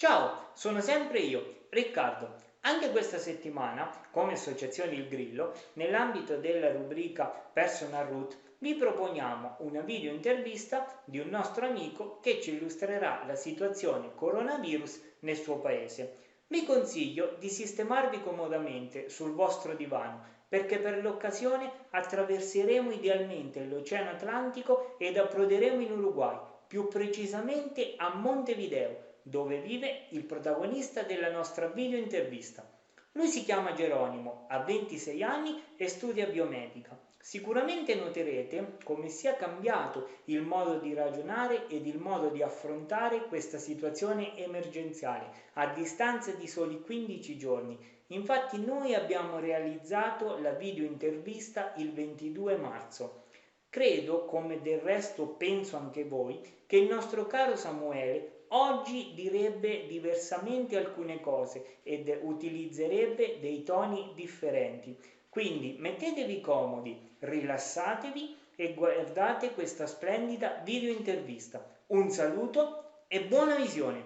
Ciao, sono sempre io, Riccardo. Anche questa settimana, come associazione Il Grillo, nell'ambito della rubrica Personal Route, vi proponiamo una video intervista di un nostro amico che ci illustrerà la situazione coronavirus nel suo paese. Vi consiglio di sistemarvi comodamente sul vostro divano perché per l'occasione attraverseremo idealmente l'Oceano Atlantico ed approderemo in Uruguay, più precisamente a Montevideo, dove vive il protagonista della nostra video intervista. Lui si chiama Geronimo, ha 26 anni e studia biomedica. Sicuramente noterete come sia cambiato il modo di ragionare ed il modo di affrontare questa situazione emergenziale a distanza di soli 15 giorni. Infatti noi abbiamo realizzato la video intervista il 22 marzo. Credo, come del resto penso anche voi, che il nostro caro Samuele oggi direbbe diversamente alcune cose ed utilizzerebbe dei toni differenti. Quindi mettetevi comodi, rilassatevi e guardate questa splendida video intervista. Un saluto e buona visione!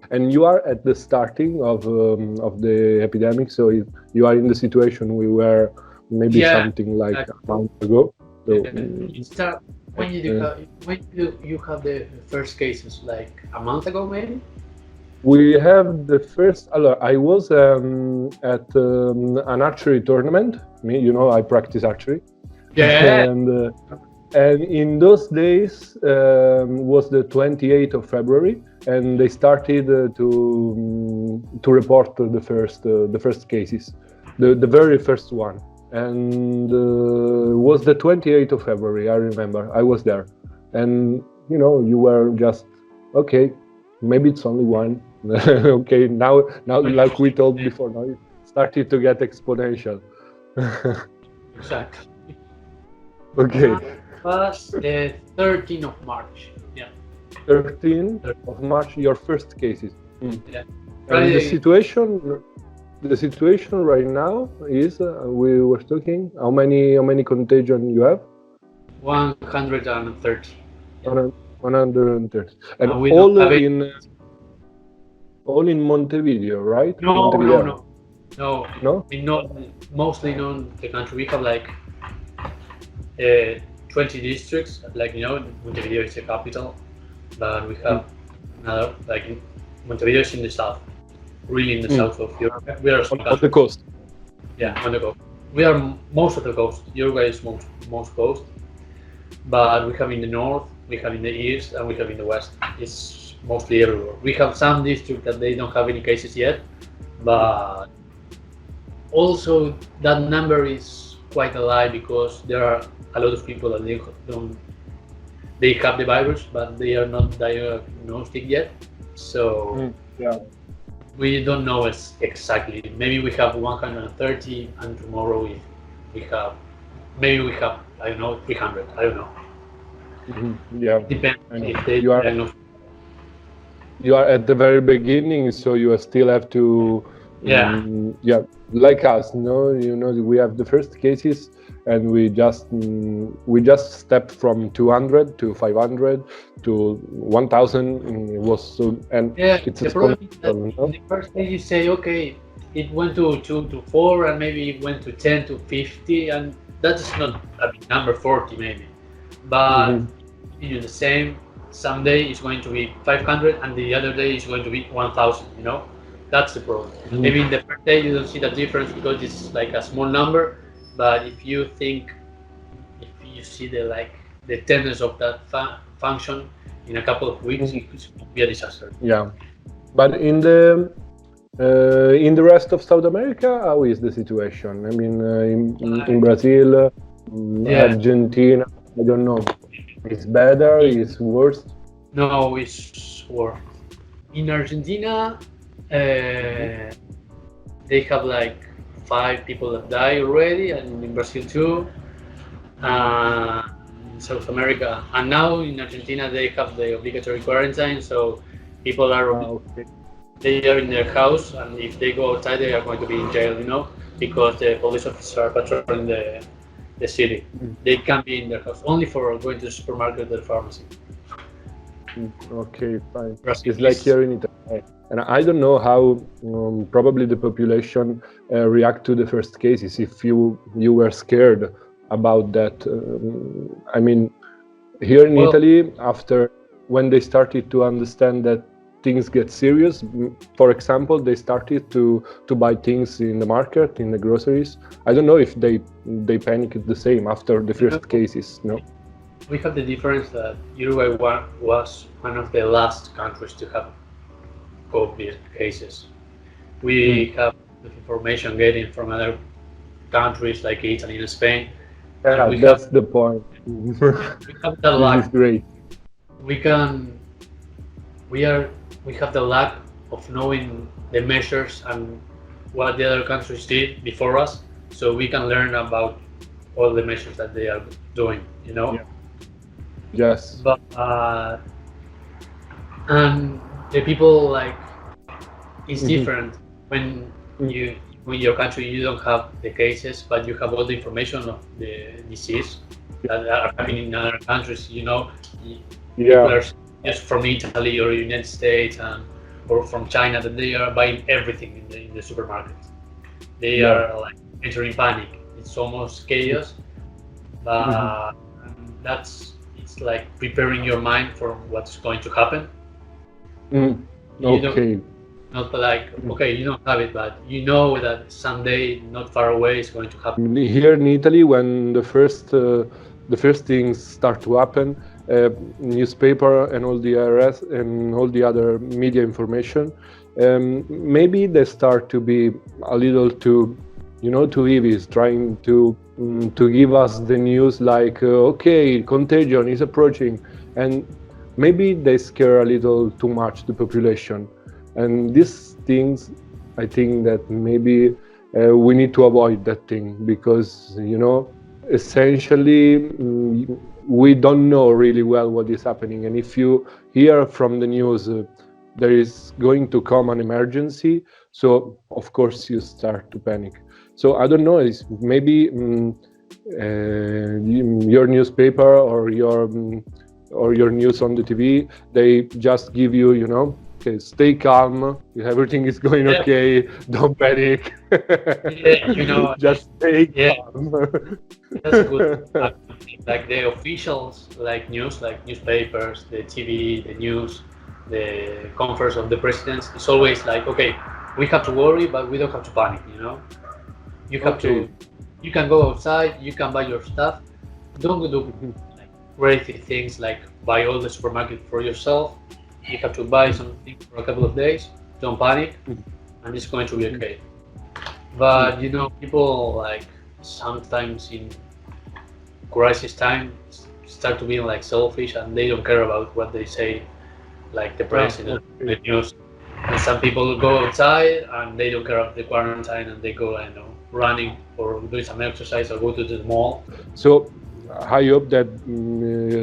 And you are at the starting of the epidemic, so you are in the situation we were maybe something like a month ago. So, when you have the first cases, like a month ago, maybe? We have the first. I was at an archery tournament. I practice archery. Yeah. And in those days was the 28th of February, and they started to report the first cases, the very first one, and was the 28th of February. I remember I was there, and you were just okay. Maybe it's only one. Okay, now like we told before, now it started to get exponential. Exactly. Okay. Was the 13th of March. Yeah. 13th of March, your first cases. Yeah. And the situation right now is we were talking. How many contagion you have? 130. 130. And all in Montevideo, right? No. No. Mostly not the country. We have like 20 districts, like Montevideo is the capital, but we have another, like Montevideo is in the south, really in the south of Europe. We are on the coast. Yeah, on the coast. We are most of the coast. Uruguay is most coast, but we have in the north, we have in the east, and we have in the west. It's mostly everywhere. We have some districts that they don't have any cases yet, but also that number is quite a lie because there are a lot of people that they have the virus, but they are not diagnosed yet. So we don't know exactly. Maybe we have 130, and tomorrow we have I don't know 300. I don't know. Mm-hmm. Yeah. Depends if they diagnose. You are at the very beginning, so you still have to. Like us, we have the first cases, and we just stepped from 200 to 500 to 1,000. It was so, and it's the problem is that in the first day you say, okay, it went to 2 to 4, and maybe it went to 10 to 50, and that's not a big number, 40 maybe. But you do the same. Some day it's going to be 500, and the other day it's going to be 1,000. That's the problem. Maybe in the first day you don't see the difference because it's like a small number, but if you see the tendency of that function in a couple of weeks, it could be a disaster. Yeah, but in the rest of South America, how is the situation? I mean, in Brazil, Argentina, I don't know. It's better. It's worse. No, it's worse. In Argentina. They have like 5 people that die already, and in Brazil too, in South America, and now in Argentina they have the obligatory quarantine, so people are they are in their house, and if they go outside, they are going to be in jail, because the police officers are patrolling the city. They can't be in their house, only for going to the supermarket or the pharmacy. Okay, fine. Brazil It's like is- here in Italy. And I don't know how probably the population react to the first cases. If you were scared about that, I mean, here in Well- Italy, after when they started to understand that things get serious, for example, they started to buy things in the market, in the groceries. I don't know if they panicked the same after the first cases. No. We have the difference that Uruguay was one of the last countries to have COVID cases. We have the information getting from other countries like Italy and Spain. Yeah, we that's have- the point. We have the This luck. is great. We have the luck of knowing the measures and what the other countries did before us, so we can learn about all the measures that they are doing. Yeah. Yes. But and the people like it's different when your country you don't have the cases, but you have all the information of the disease that are happening in other countries. People Yeah. are just from Italy or United States or from China that they are buying everything in the supermarket. They Yeah. are like entering panic. It's almost chaos, but it's like preparing your mind for what's going to happen. You don't- Okay. Not like, okay, you don't have it, but you know that someday, not far away, it's going to happen. Here in Italy, when the first things start to happen, newspaper and all the RS and all the other media information, maybe they start to be a little too heavy, trying to give us the news like, okay, contagion is approaching, and maybe they scare a little too much the population. And these things, I think that maybe we need to avoid that thing, because essentially we don't know really well what is happening. And if you hear from the news there is going to come an emergency, so of course you start to panic. So I don't know, it's maybe your newspaper or your news on the TV, they just give you, okay, stay calm, everything is going okay, don't panic. Yeah, just stay yeah. calm. That's a good. Like the officials, like news, like newspapers, the TV, the news, the conference of the presidents. It's always like, okay, we have to worry, but we don't have to panic. You have Okay. you can go outside, you can buy your stuff. Don't do like crazy things like buy all the supermarket for yourself. You have to buy something for a couple of days. Don't panic, and it's going to be okay. But people like sometimes in crisis time start to be like selfish, and they don't care about what they say, like the president, the news. And some people go outside and they don't care about the quarantine, and they go, running or doing some exercise or go to the mall. So I hope that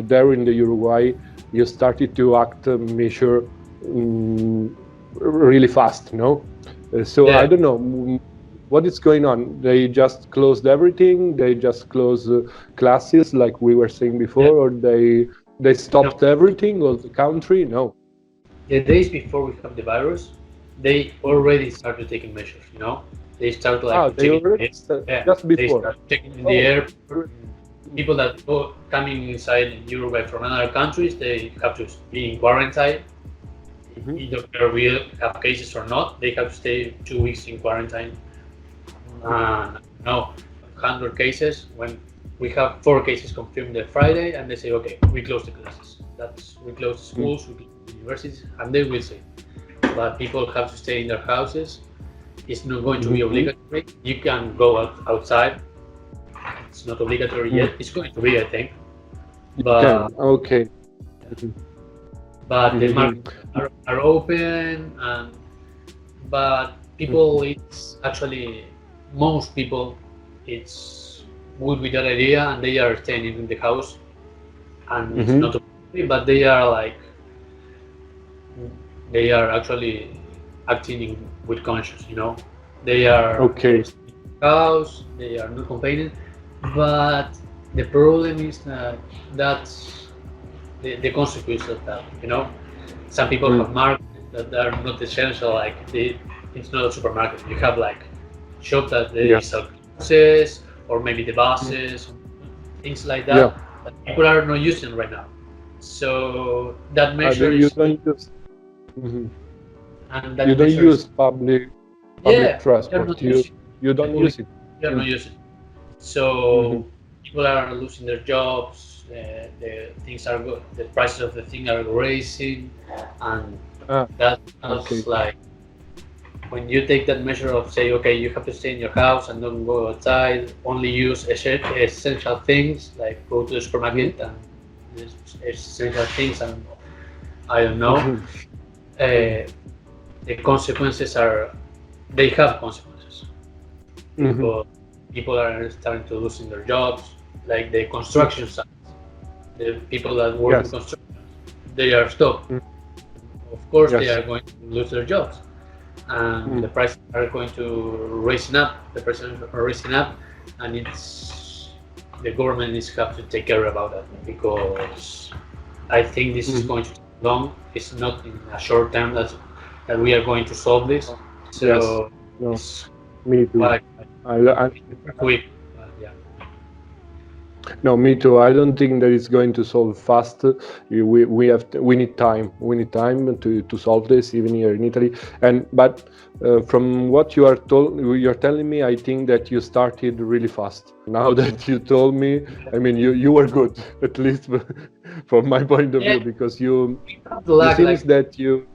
there in the Uruguay you started to act measure really fast, no? So Yeah. I don't know what is going on. They just closed everything. They just closed classes, like we were saying before, or they stopped everything, or the country. No. The days before we have the virus, they already started taking measures. They start like They checking already just They before. start checking in the air. People that go coming inside Uruguay from other countries, they have to be in quarantine. Either we have cases or not, they have to stay 2 weeks in quarantine. 100 cases. When we have 4 cases confirmed the Friday, and they say, okay, we close the classes. We close the schools, we close the universities, and they will say. But people have to stay in their houses. It's not going to be obligatory. You can go outside. It's not obligatory yet. It's going to be, I think. But Okay. but the markets are open, but people, it's actually most people, it's good with that idea, and they are staying in the house, and it's not obligatory, but they are actually acting with conscience. They are Okay. house, they are not complaining, but the problem is that that's the consequence of that. Some people have markets that are not essential, like it's not a supermarket. You have like shop that they sell clothes, or maybe the buses, things like that, that people are not using right now. So that measure You is, don't use. and that You don't measure use is, public they're transport. not You using. you don't use it. They're not using. So people are losing their jobs. The things are good. The prices of the thing are raising, and that's like when you take that measure of say, okay, you have to stay in your house and don't go outside. Only use essential things, like go to the supermarket and essential things, and I don't know. The consequences are, they have consequences. People are starting to losing their jobs, like the construction sites. The people that work in construction, they are stopped. Of course, they are going to lose their jobs, and the prices are going to raising up. The prices are raising up, and it's the government is have to take care about that, because I think this is going to take long. It's not in a short term that we are going to solve this. So me too. Quick. No, me too. I don't think that it's going to solve fast. We need time. We need time to solve this, even here in Italy. But from what you're telling me, I think that you started really fast. Now that you told me, I mean, you were good, at least from my point of view, because it seems that you.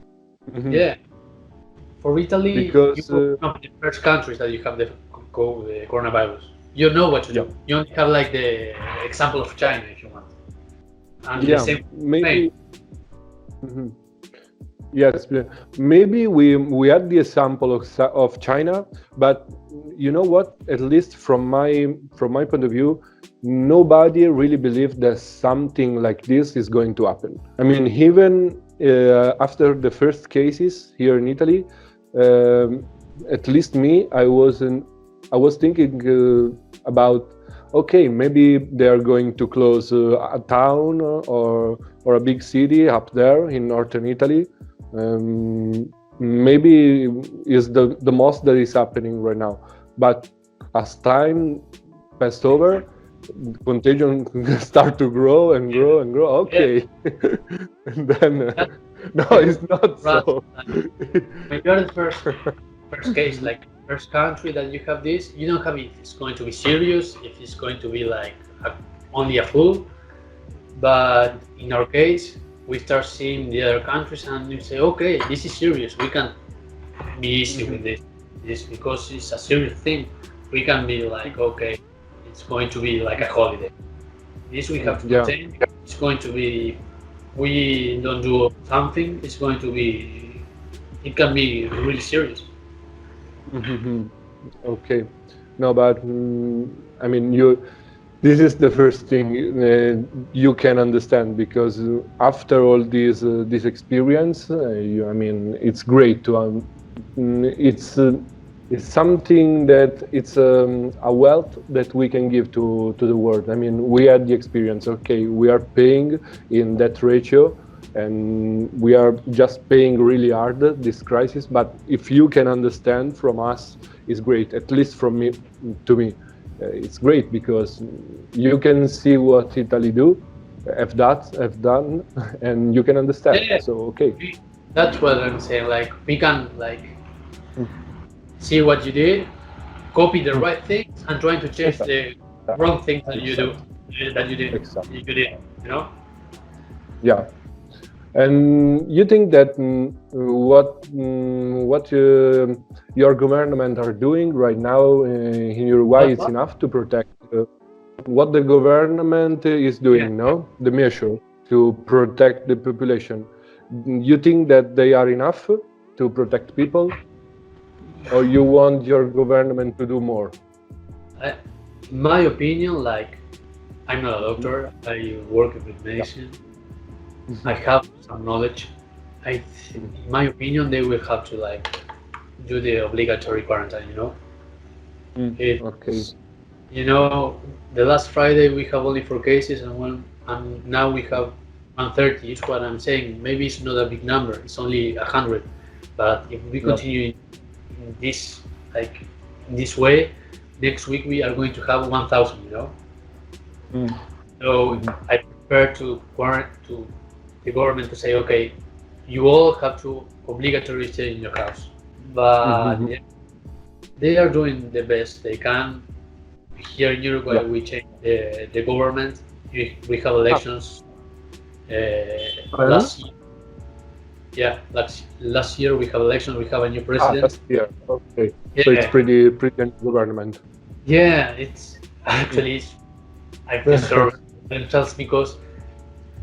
For Italy, because you are one of the first countries that you have the coronavirus. You know what to do. You only have like the example of China, if you want. And the same maybe. Yes, maybe we had the example of China, but you know what? At least from my point of view, nobody really believed that something like this is going to happen. I mean, even after the first cases here in Italy, at least me, I was thinking about, okay, maybe they are going to close a town or a big city up there in northern Italy. Maybe is the most that is happening right now. But as time passed over, contagion start to grow and grow and grow. Okay, and then no, it's not so. When you're the first case, like first country that you have this, you don't have if it's going to be serious, if it's going to be like only a flu. But in our case, we start seeing the other countries and you say, okay, this is serious. We can be easy with this because it's a serious thing. We can be like, okay, it's going to be like a holiday. This we have to contain. It's going to be, we don't do something, it's going to be, it can be really serious. Okay, no, but I mean, this is the first thing you can understand, because after all this experience, I mean, it's great to it's something that it's a wealth that we can give to the world. I mean, we had the experience. Okay, we are paying in that ratio, and we are just paying really hard this crisis. But if you can understand from us, it's great. At least from me, to me, it's great, because you can see what Italy have done, and you can understand. Yeah. So okay, that's what I'm saying. Like we can see what you did, copy the right things, and trying to change the wrong things that you did. Exactly. You did, you know. Yeah. And you think that what your government are doing right now in Uruguay is enough to protect what the government is doing, no? The measure to protect the population. You think that they are enough to protect people, or you want your government to do more? In my opinion, like, I'm not a doctor, I work with medicine. I have some knowledge. In my opinion, they will have to do the obligatory quarantine. It's, Okay. The last Friday we have only 4 cases, and now we have 130. It's what I'm saying. Maybe it's not a big number. It's only 100. But if we continue in this way, next week we are going to have 1,000. So I prefer to the government to say, okay, you all have to obligatory stay in your house. But they are doing the best they can. Here in Uruguay, we change the government. We have elections last year. Yeah, last year we have elections. We have a new president. Last year, okay. Yeah. So it's pretty new government. Yeah, it's actually I feel sorry themselves because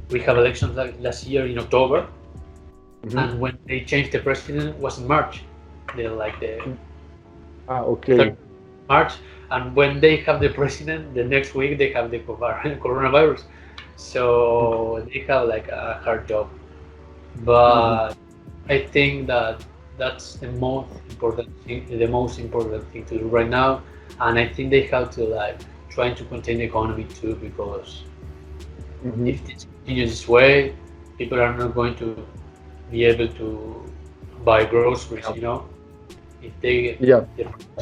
we have elections like last year in October, and when they changed the president was in March. They're like the March, and when they have the president, the next week they have the coronavirus. So they have like a hard job. But I think that's the most important thing to do right now, and I think they have to try to contain the economy too, because if this continues this way, people are not going to be able to buy groceries. If they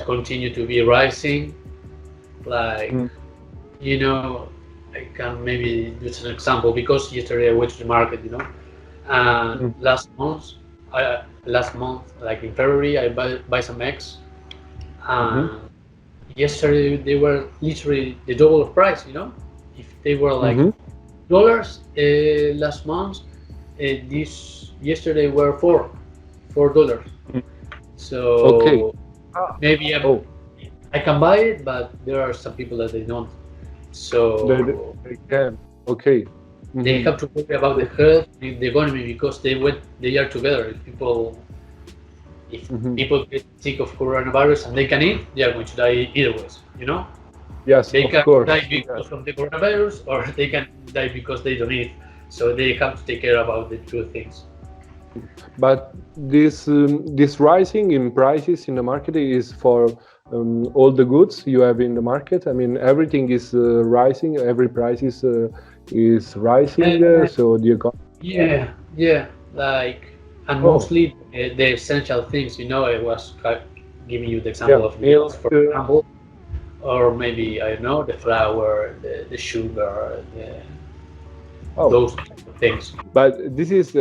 continue to be rising, I can maybe use an example because yesterday I went to the market, and last month, like in February, I buy some eggs, and yesterday they were literally the double of price. If they were like dollars last month, yesterday were $4. So maybe I can buy it, but there are some people that they don't. So they can. Okay. They have to worry about the health, the economy, because they are together. If people get sick of coronavirus and they can eat, they are going to die either ways. Yes, they of course. Die because of the coronavirus, or they can die because they don't eat. So they have to take care about the two things. But this rising in prices in the market is for all the goods you have in the market. I mean, everything is rising. Every price is rising. So the economy. Yeah. And mostly the essential things. I was giving you the example of meals, for example, or maybe I don't know, the flour, the sugar, those things. But this is,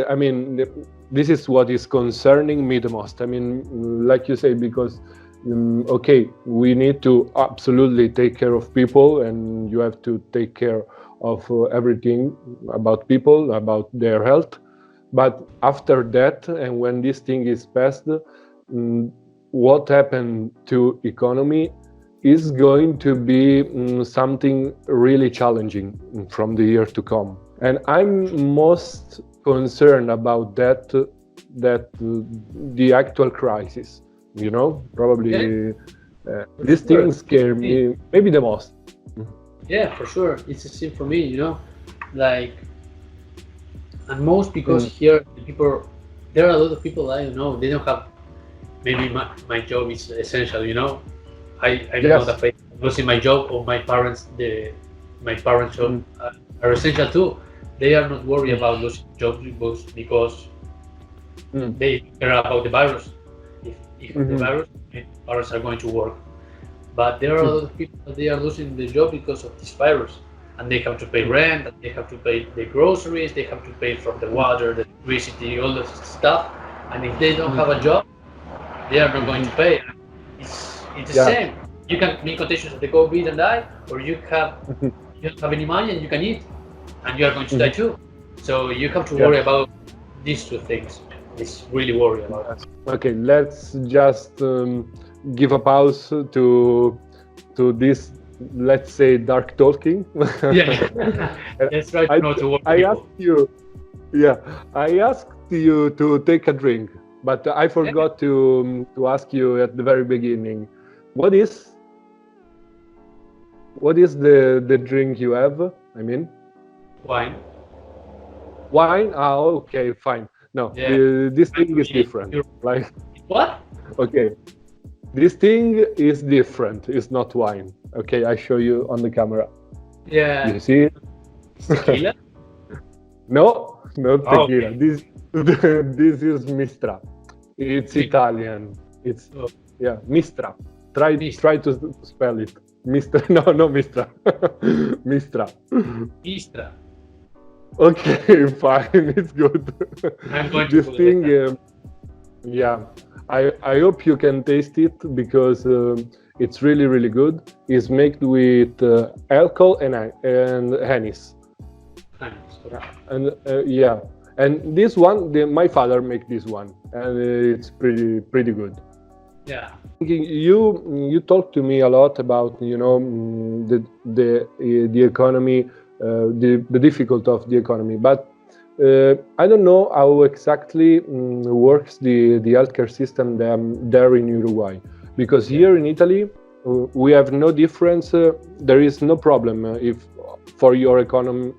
this is what is concerning me the most. I mean, like you say, because we need to absolutely take care of people, and you have to take care of everything about people, about their health. But after that, and when this thing is passed, what happened to economy is going to be something really challenging from the year to come. And I'm most concerned about that the actual crisis, probably these things scare me maybe the most. Yeah, for sure. It's the same for me, and most because here there are a lot of people I don't know, they don't have, maybe my job is essential, I'm not afraid of losing my job, or my parents' job are essential too. They are not worried about losing jobs because they care about the virus. If the virus, the parents are going to work. But there are a lot of people that they are losing the job because of this virus, and they have to pay rent, and they have to pay the groceries, they have to pay for the water, the electricity, all this stuff. And if they don't have a job, they are not going to pay. It's the same. You can be contagious of the COVID and die, or you don't have any money and you can eat, and you are going to die too. So you have to worry about these two things. It's really worry about it. Okay, let's just give a pause to this, let's say, dark talking. Let's try not to worry. I asked you to take a drink, but I forgot to ask you at the very beginning. What is the drink you have? I mean, wine. Wine? Okay, fine. No, this thing is different. What? Okay, this thing is different. It's not wine. Okay, I show you on the camera. Yeah. You see it? Tequila? No, not Oh, tequila. okay. This this is Mistra. It's Italian. It's Oh, yeah, Mistra. Try Mistra. to spell it. Mistra. No, Mistra. Mistra. Istra. Okay, fine. It's good. I'm going to This put it thing, like that. yeah. I hope you can taste it because it's really good. It's made with alcohol and anise. Nice. Okay. And yeah, and this one, my father make this one, and it's pretty good. Yeah. You talked to me a lot about the economy, the difficulty of the economy, but I don't know how exactly works the healthcare system there in Uruguay, because here in Italy we have no difference. There is no problem if for your economy,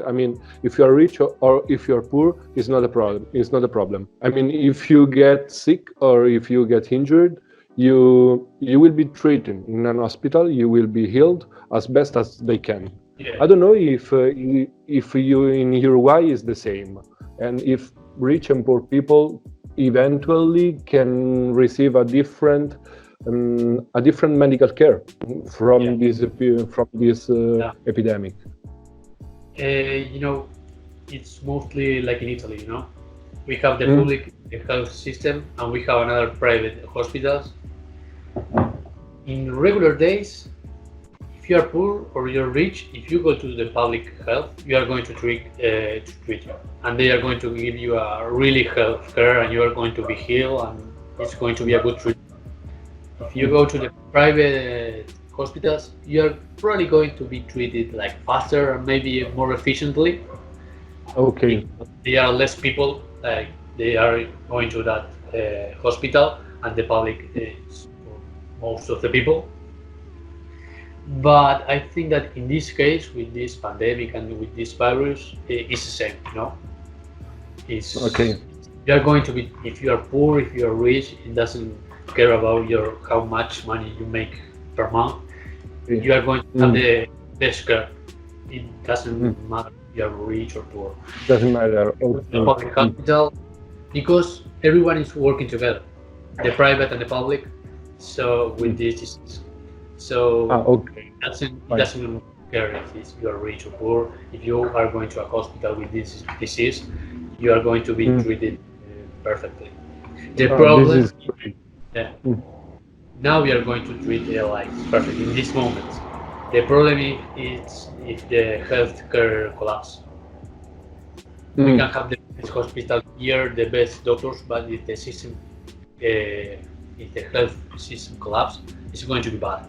I mean, if you are rich or if you are poor, it's not a problem. It's not a problem. I mean, if you get sick or if you get injured, you will be treated in an hospital. You will be healed as best as they can. Yeah. I don't know if you in Uruguay is the same, and if rich and poor people eventually can receive a different medical care from this epidemic. It's mostly like in Italy. We have the public health system and we have another private hospitals. In regular days, if you are poor or you're rich, if you go to the public health, you are going to treat you, and they are going to give you a really health care, and you are going to be healed, and it's going to be a good treatment. If you go to the private hospitals, you are probably going to be treated like faster and maybe more efficiently. Okay. There are less people, like they are going to that hospital, and the public is for most of the people. But I think that in this case, with this pandemic and with this virus, it's the same. It's okay. You are going to be, if you are poor, if you are rich, it doesn't care about how much money you make per month. You are going to have the best care. It doesn't matter if you are rich or poor. Doesn't matter. The public hospital, because everyone is working together, the private and the public. So with this disease, it doesn't care if you are rich or poor. If you are going to a hospital with this disease, you are going to be treated perfectly. The problem now we are going to treat like perfect in this moment. The problem is if the healthcare collapse. We can have the best hospital here, the best doctors, but if the system, if the health system collapse, it's going to be bad.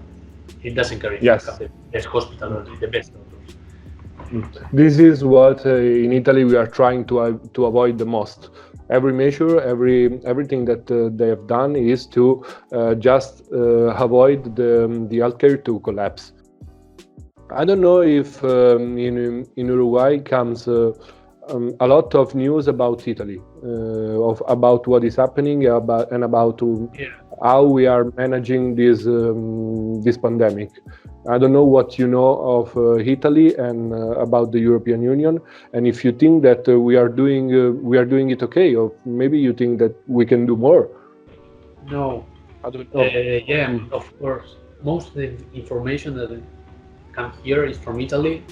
It doesn't care if you have the best hospital or the best doctors. This is what in Italy we are trying to avoid the most. Every measure, everything that they have done is to just avoid the healthcare to collapse. I don't know if in Uruguay comes a lot of news about Italy, about what is happening, about how we are managing this pandemic. I don't know what you know of Italy and about the European Union, and if you think that we are doing it okay, or maybe you think that we can do more. No, I don't know. Of course. Most of the information that comes here is from Italy,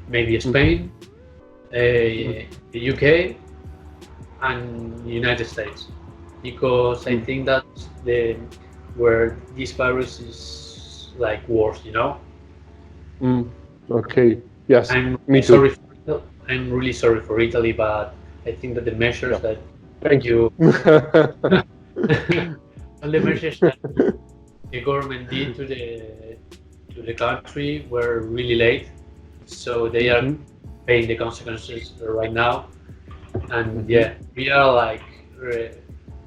maybe Spain, the UK, and the United States, because I think that's where this virus is like worse, Okay. Yes. I'm really sorry for Italy, but I think that the measures that all the measures that the government did to the country were really late, so they are paying the consequences right now. And we are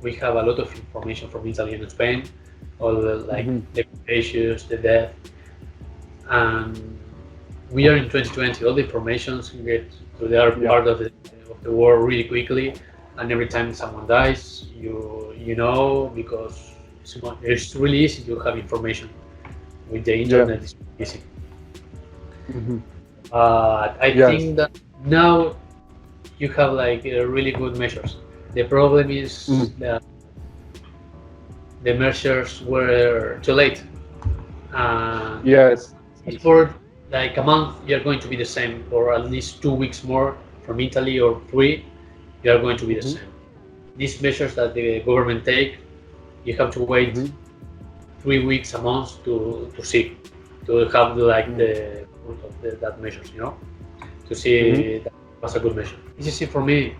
we have a lot of information from Italy and Spain, all the issues, the death, and we are in 2020. All the information get to the other part of the world really quickly, and every time someone dies, you know, because it's really easy to have information with the internet. It's easy. I think that now you have like really good measures. The problem is that the measures were too late. Yes. For like a month, you're going to be the same, or at least 2 weeks more from Italy, or 3, you are going to be the same. These measures that the government take, you have to wait 3 weeks, a month to see, to have the fruit of that measures, you know, to see that was a good measure. It's easy for me.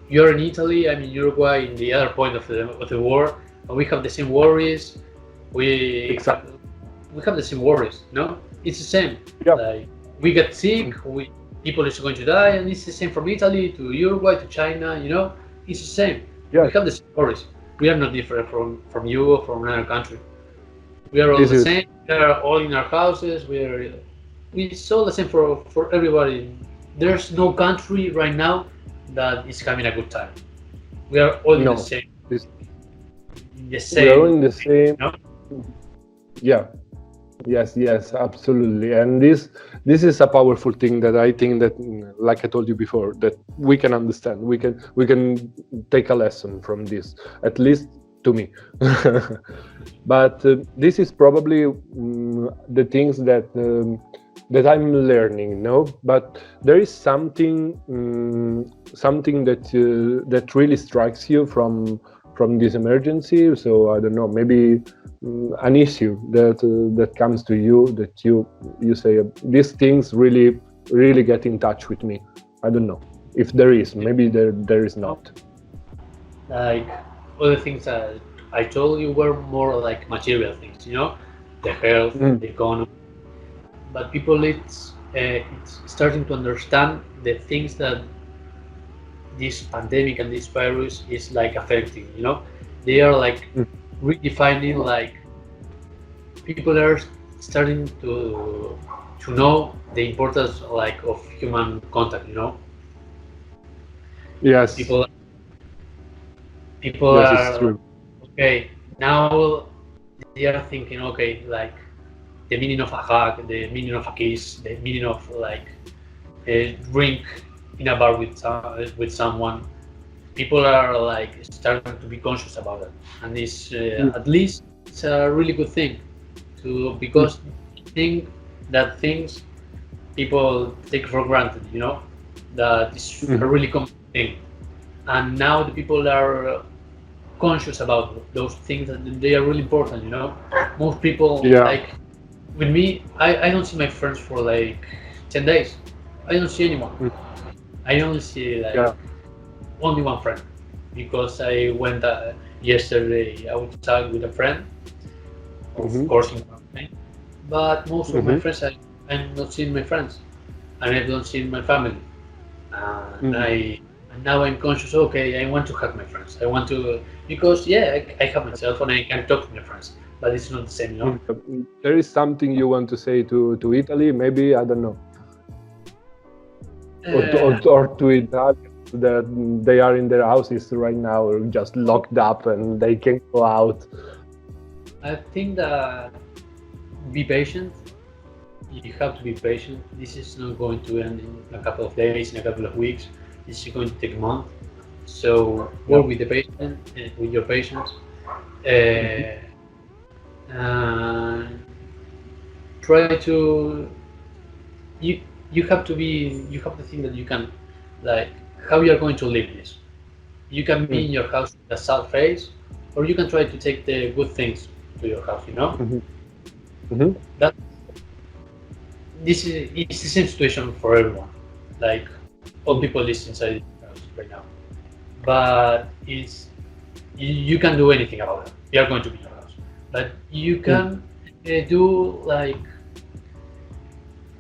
You're in Italy, I'm in Uruguay, in the other point of the war, and we have the same worries. We have the same worries, no? It's the same. Like, we get sick, people is going to die, and it's the same from Italy to Uruguay to China, you know? It's the same. We have the same worries. We are not different from you or from another country. We are all the same. We are all in our houses. It's all the same for everybody. There's no country right now that is having a good time. We are all in the same. We are all in the same. No? Yeah. Yes, absolutely. And this is a powerful thing that I think that, like I told you before, that we can understand. We can take a lesson from this, at least to me. But this is probably the things that I'm learning, no? But there is something that really strikes you from this emergency. So I don't know, maybe an issue that comes to you, that you say these things really get in touch with me. I don't know if there is. Maybe there is not. Like other things that I told you were more like material things, you know, the health, the economy. But people, it's starting to understand the things that this pandemic and this virus is like affecting, you know. They are like redefining, like people are starting to know the importance like of human contact, you know. Yes. People yes, are it's true. Okay, now they are thinking, okay, like the meaning of a hug, the meaning of a kiss, the meaning of like a drink in a bar with someone. People are like starting to be conscious about it, and this at least it's a really good thing because I think that things people take for granted, you know, that is a really common thing, and now the people are conscious about those things, and they are really important, you know. Most people, like with me, I don't see my friends for like 10 days. I don't see anyone. I only see like only one friend, because I went yesterday outside with a friend, of course in quarantine. But most of my friends, I'm not seeing my friends, and I don't see my family. And now I'm conscious. Okay, I want to hug my friends. I want to, because I have my cell phone and I can talk to my friends, but it's not the same, you know. There is something you want to say to Italy, maybe, I don't know, or to Italians that they are in their houses right now, or just locked up and they can't go out. I think that be patient. You have to be patient. This is not going to end in a couple of days, in a couple of weeks. This is going to take a month. So work with the patient, with your patients. Try to. You have to think that you can, like, how you are going to live this. You can be in your house with a sad face, or you can try to take the good things to your house, you know. That it's the same situation for everyone. Like, all people live inside the house right now, but you can do anything about it. You are going to be in your house, but you can do like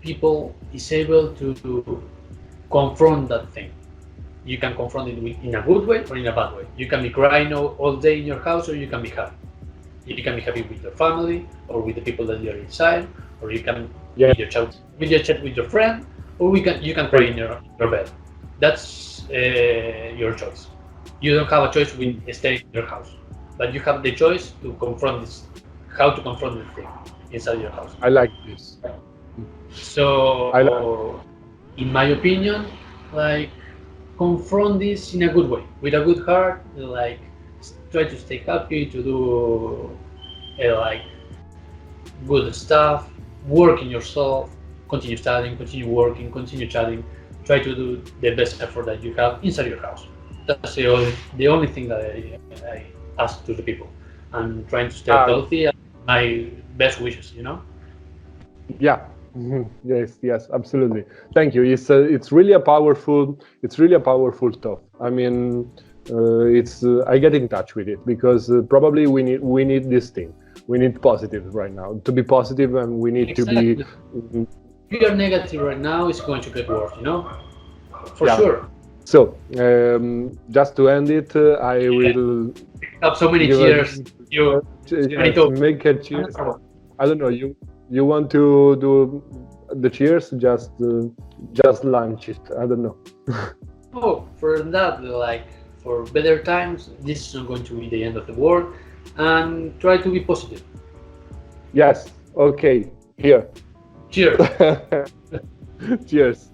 people is able to confront that thing. You can confront it in a good way or in a bad way. You can be crying all day in your house, or you can be happy. You can be happy with your family or with the people that you're inside, or you can chat with your friend, or you can cry in your bed. That's your choice. You don't have a choice with staying in your house, but you have the choice to confront this, how to confront the thing inside your house. I like this. So, in my opinion, like, confront this in a good way, with a good heart. Like, try to stay happy, to do like good stuff, work in yourself, continue studying, continue working, continue chatting. Try to do the best effort that you have inside your house. That's the only thing that I ask to the people. I'm trying to stay healthy. And my best wishes, you know. Yeah. Yes, absolutely. Thank you. It's really a powerful stuff. I mean, I get in touch with it because probably we need this thing. We need positive right now to be positive, and we need to be. If you're negative right now, it's going to get worse, you know, for sure. So, just to end it, I will have so many cheers. Make a cheers. I don't know. You want to do the cheers? Just launch it. I don't know. Oh, for that, like, for better times, this is not going to be the end of the world, and try to be positive. Yes. Okay. Here. Cheers. Cheers.